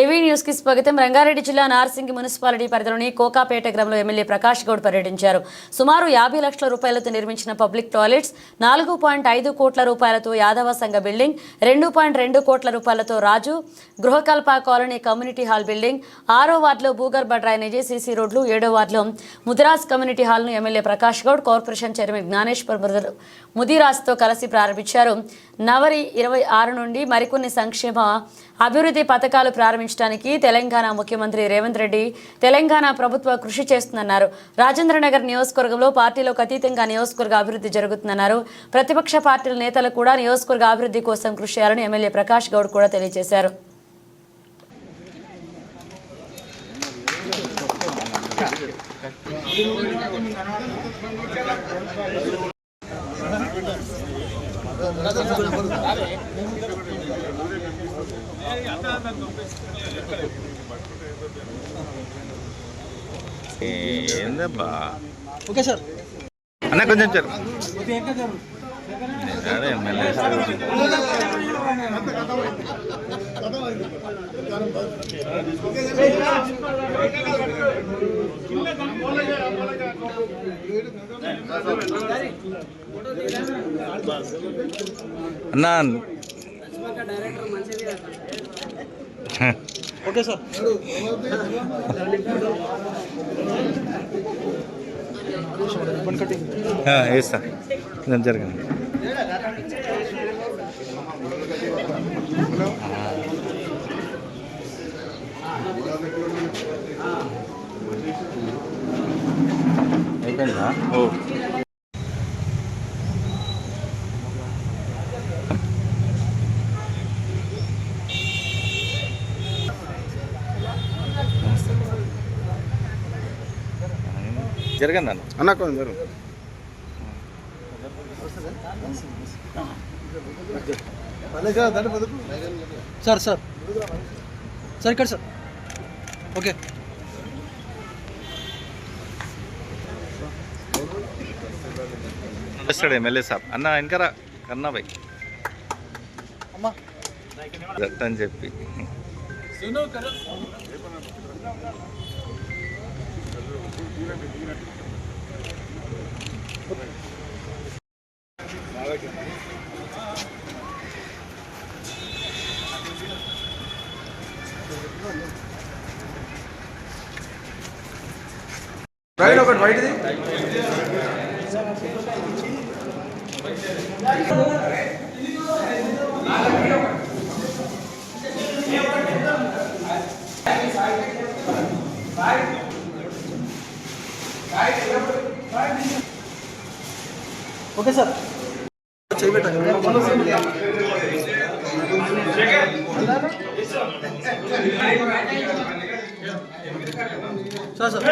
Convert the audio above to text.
AV news కి స్వాగతం. రంగారెడ్డి జిల్లా నార్సింగి మున్సిపాలిటీ పరిధిలోని కోకాపేట గ్రామంలో ఎమ్మెల్యే ప్రకాష్ గౌడ్ పర్యటించారు. సుమారు 50 లక్షల రూపాయలతో నిర్మించిన పబ్లిక్ టాయిలెట్స్, 4.5 కోట్ల రూపాయలతో యాదవ సంఘ బిల్డింగ్, 2.2 కోట్ల రూపాయలతో Raju Gruhakalpa colony community hall building, 6వ వార్డులో భూగర్భ డ్రైనేజీ, సీసీ రోడ్లు, 7వ వార్డులో ముదిరాజ్ కమ్యూనిటీ హాల్ను MLA Prakash Goud corporation chairman Jnaneshwar ముదిరాజ్తో కలిసి ప్రారంభించారు. నవరి 26 నుండి మరికొన్ని సంక్షేమ అభివృద్ధి పథకాలు ప్రారంభించడానికి తెలంగాణ ముఖ్యమంత్రి రేవంత్ రెడ్డి తెలంగాణ ప్రభుత్వ కృషి చేస్తుందన్నారు. రాజేంద్రనగర్ నియోజకవర్గంలో పార్టీలకు అతీతంగా నియోజకవర్గ అభివృద్ధి జరుగుతుందన్నారు. ప్రతిపక్ష పార్టీల నేతలు కూడా నియోజకవర్గ అభివృద్ధి కోసం కృషి చేయాలని ఎమ్మెల్యే ప్రకాష్ గౌడ్ కూడా తెలియజేశారు. ఏందబ్బా ఓకే సార్ అన్న కొంచెం సార్ అదే ఎమ్మెల్యే అన్నా ఓకే సార్ వేస్తా జరగండి. అయిపోయిందా? ఓ జరగండి అన్న కొంచెం జరుగు. సార్ సార్ సార్ ఇక్కడ సార్ ఓకే వస్తాడు ఎమ్మెల్యే సాబ్. అన్న వెనకరా కన్నా భాయ్ అమ్మా జట్ అని చెప్పి ఒకటి బయటది ఓకే సార్ సార్ సార్